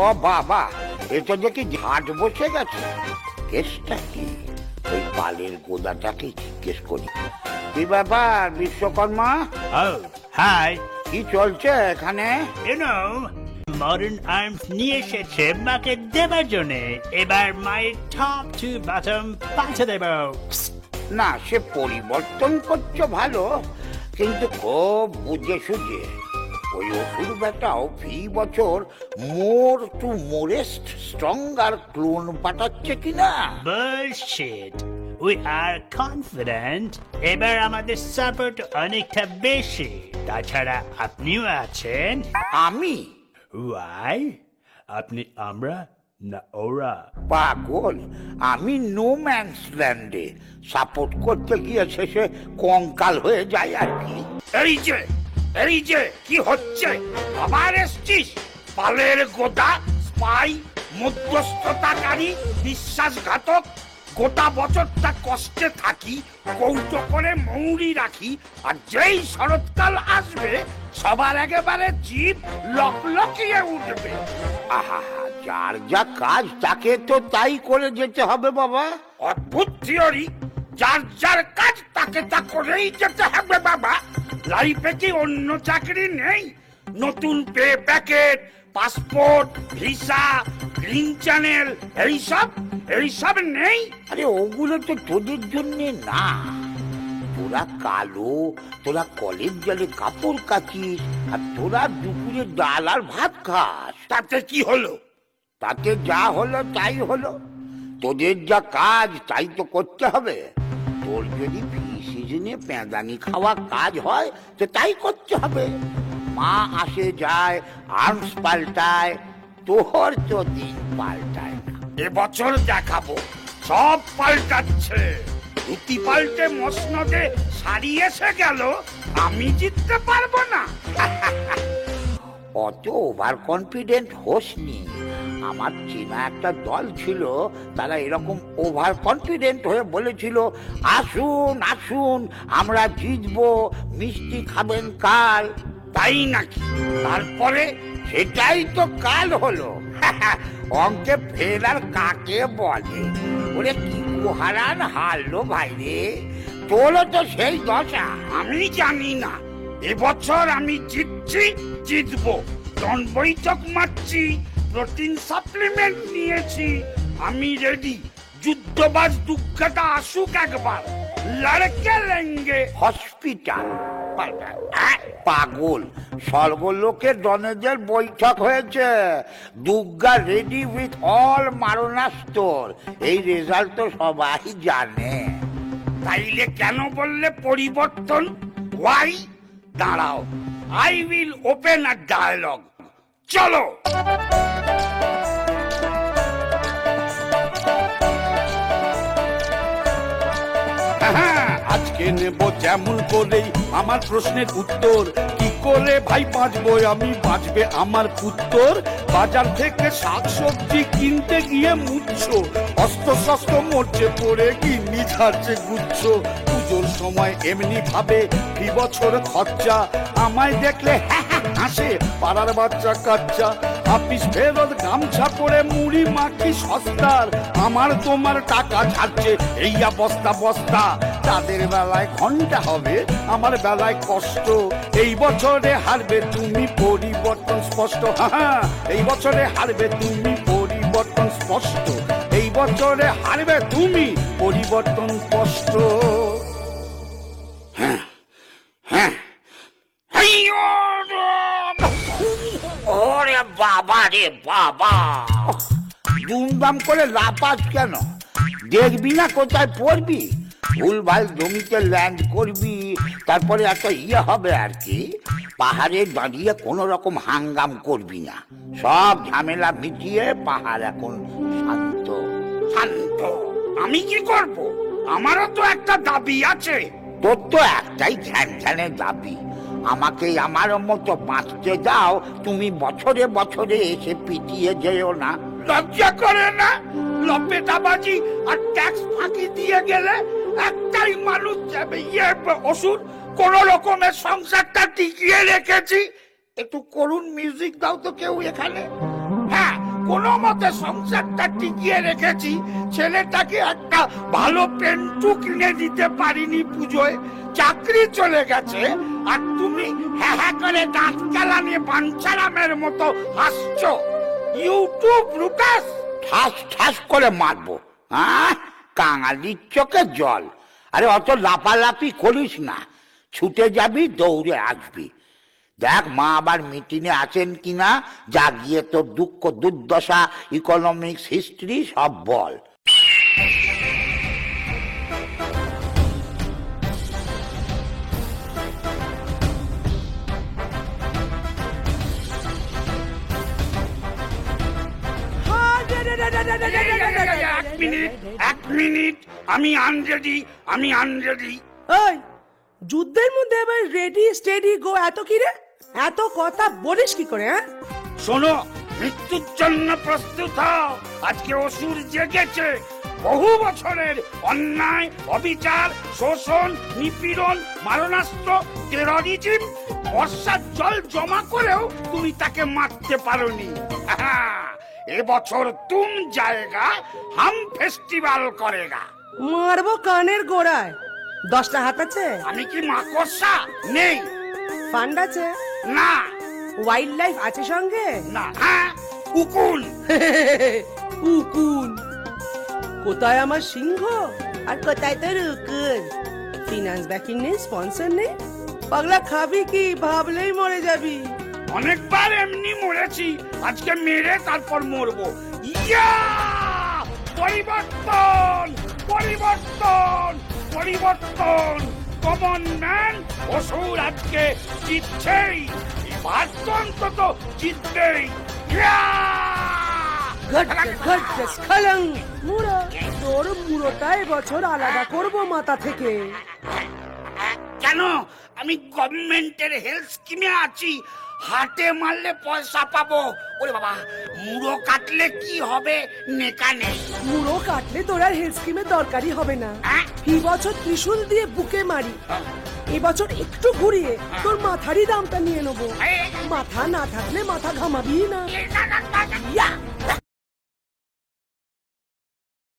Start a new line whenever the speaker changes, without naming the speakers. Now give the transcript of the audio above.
ও বাবা, এটা দেখি ঝাঁট বসে গেছে। কেসটা কি? ওই পালের গোদাটাকে জিজ্ঞেস করি। কি ব্যাপার বিশ্বকর্মা?
Oh, hi.
কি চলছে এখানে?
You know, modern arms নিয়ে এসেছে মাকে দেবার জন্যে। এবার মায়ের টপ টু বটম পাল্টে দেব।
না, সে পরিবর্তন করছো ভালো, কিন্তু খুব বুঝে সুঝে। ওই অসুর বেটাও ফি বছর মোর টু মোরেস্ট স্ট্রঙ্গার ক্লোন পাঠাচ্ছে কিনা?
Bullshit. We are confident. এবার আমাদের সাপোর্ট অনেকটা বেশি। তাছাড়া আপনিও আছেন।
আমি?
Why? আপনি আমরা না ওরা?
পাগল, আমি নো ম্যানস ল্যান্ডে সাপোর্ট করতে গিয়ে শেষে কঙ্কাল হয়ে যায় আর কি। এই যে কি হচ্ছে? আবার এসছিস? পালের গোদা, স্পাই, মধ্যস্থতাকারী, বিশ্বাসঘাতক। গোটা বছরটা কষ্টে থাকি, কৌটো করে মৌরি রাখি, আর যেই শরৎকাল আসবে সবার একেবারে জিভ লকলকিয়ে উঠবে। আহা, যার যা কাজ তাকে তো তাই করে যেতে হবে বাবা। অদ্ভুত থিওরি, যার যার কাজ তাকে তা করেই যেতে হবে বাবা। লাইফে কি অন্য চাকরি নেই? নতুন pay packet, passport, visa, green channel, এইসব নেই? আরে ওগুলো তো তোদের জন্য না। তোরা কালো, তোরা কলের জলে কাপড় কাচিস, আর তোরা দুপুরে ডাল আর ভাত খাস। তাতে কি হলো? তাতে যা হলো তাই হলো। তোদের যা কাজ তাই তো করতে হবে। তোর যদি ফি সিজনে পেঁদানি খাওয়া কাজ হয় তো তাই করতে হবে। মা আসে যায়, আর্মস পাল্টায়, তোর তো দিন পাল্টায় না। এবছর দেখাবো সব পাল্টাচ্ছে। ধুতি পাল্টে মসনদে শাড়ি এসে গেল, আমি জিততে পারবো না। অত ওভার কনফিডেন্ট হোসনি। আমার চেনা একটা দল ছিল, তারা এরকম ওভার কনফিডেন্ট হয়ে বলেছিল, আসুন আসুন আমরা জিতবো, মিষ্টি খাবেন কাল। তাই নাকি? তারপরে সেটাই তো কাল হলো। অঙ্কে ফেল আর কাকে বলে? ওরে কি হারান হারলো ভাই রে, তোরও তো সেই দশা। আমি জানি না, এবছর আমি জিতবো। জন বৈঠক মারছি, প্রোটিন সাপ্লিমেন্ট নিয়েছি, আমি রেডি। যুদ্ধবাজ দুঃখটা আসুক একবার, লড়কে লেঙ্গে। হসপিটাল পাগল, স্বর্গলোকের জনেদের বৈঠক হয়েছে। দুর্গা রেডি উইথ অল মারণাস্ত্র। এই রেজাল্ট তো সবাই জানে। তাইলে কেন বললে পরিবর্তন? ওয়াই? দাঁড়াও, I will open a dialog. চলো।
আজকে নেব যেমন করেই আমার প্রশ্নের উত্তর। কি করে ভাই বাঁচবো আমি, বাঁচবে আমার পুত্তর? বাজার থেকে শাকসবজি কিনতে গিয়ে মুচ্ছ, অস্ত্র শস্ত্র মরছে পড়ে, গিন্নি ঝাড়ছে গুচ্ছ। পুজোর সময় এমনি ভাবে ফি বছর খরচা, আমায় দেখলে হাসে পাড়ার বাচ্চা কাচ্চা। আপিস ফেরত গামছা পরে মুড়ি মাখি সস্তার, আমার তোমার টাকা ঝাড়ছে এইয়া বস্তা বস্তা। তাদের বেলায় ঘন্টা হবে, আমার বেলায় কষ্ট। এই বছরে হারবে তুমি, পরিবর্তন স্পষ্ট। হ্যাঁ, এই বছরে হারবে তুমি, পরিবর্তন স্পষ্ট। এই বছরে হারবে তুমি, পরিবর্তন স্পষ্ট।
হ্যাঁ হ্যাঁ, ওরে বাবা রে বাবা, দুমদাম করে লাপাস কেন? দেখবি না কোথায় পড়বি? ভুলভাল জমিতে ল্যান্ড করবি, তারপরে একটা হবে আর কি। পাহাড়ে দাঁড়িয়ে কোনো রকম হাঙ্গাম করবি না। সব ঝামেলা মিটিয়ে পাহাড় এখন শান্ত শান্ত। আমি কি করব? আমারও তো একটা দাবি আছে। তোর তো একটাই ধ্যান ধ্যানের দাবি, আমাকে আমার মতো বাঁচতে দাও। তুমি বছরে বছরে এসে পিটিয়ে যেও না। লজ্জা করে না? লপেটাবাজি আর ট্যাক্স ফাঁকি দিয়ে গেলে একটাই মানুষ যাবে, ওষুধ। কোন রকমের সংসারটা টিকিয়ে রেখেছি। একটু করুণ মিউজিক দাও তো কেউ এখানে। হ্যাঁ, কোনো মতে সংসারটা টিকিয়ে রেখেছি, ছেলেটাকে একটা ভালো পেন্টু কিনে দিতে পারিনি পুজোয়, চাকরি চলে গেছে, আর তুমি হ্যাঁ হ্যাঁ করে দাঁত চালানিয়ে বাঞ্ছারামের মতো হাসছো। ইউটিউব রুটাস ঠাস ঠাস করে মারবো। কাঙালির চোখে জল। আরে অত লাফালাফি করিস না, ছুটে যাবি দৌড়ে আসবি। দেখ মা আবার মিটিংয়ে আছেন কিনা, যা গিয়ে তোর দুঃখ দুর্দশা ইকোনমিক্স হিস্ট্রি সব বল। এক মিনিট, আমি আনরেডি।
ওই যুদ্ধের মধ্যে এবার রেডি স্টেডি গো, এত কি রে? এত কথা বলিস কি করে? হ্যাঁ
শোনো, মৃত্যুর জন্য প্রস্তুত হও। আজকে অসুর জেগেছে। বহু বছরের অন্যায়, অবিচার, শোষণ, নিপীড়ন, মারণাস্ত্র, টেররিজম, বর্ষার জল জমা করেও তুমি তাকে মারতে পারোনি। এবছর তুম জায়গা হাম ফেস্টিভ্যাল করেগা।
মারবো কানের গোড়ায়। 10টা হাত আছে?
আমি কি মাকড়সা? নেই।
ফান্ড আছে?
না।
ওয়াইল্ড লাইফ আছে সঙ্গে?
না। উকুন।
উকুন? কোথায় আমার সিংহ আর কোথায় তোর উকুন? ফিনান্স ব্যাকিং নেই, স্পন্সর নেই, পাগলা খাবি কি? ভাবলেই মরে যাবি।
অনেকবার এমনি মরেছি, আজকে মেরে তারপর মরবো। ইয়া! পরিবর্তন পরিবর্তন পরিবর্তন। কমন ম্যান অসুর আজকে জিতছেই, এবার তো অন্তত জিতবেই। ইয়া!
মুড়ো, তোর মুড়োটা এবছর আলাদা করবো মাথা থেকে।
কেন? আমি গভর্নমেন্টের হেলথ স্কিমে আছি, হাটে মারলে পয়সা পাবো। ওরে বাবা, মুড়ো কাটলে কি হবে? নেকা নেই।
মুড়ো কাটলে তোর আর হেলথ স্কিমের দরকারই হবে না। এই বছর ত্রিশূল দিয়ে বুকে মারি, এবছর একটু ঘুরিয়ে তোর মাথারই দামটা নিয়ে নেবো। মাথা না থাকলে মাথা ঘামাবি না।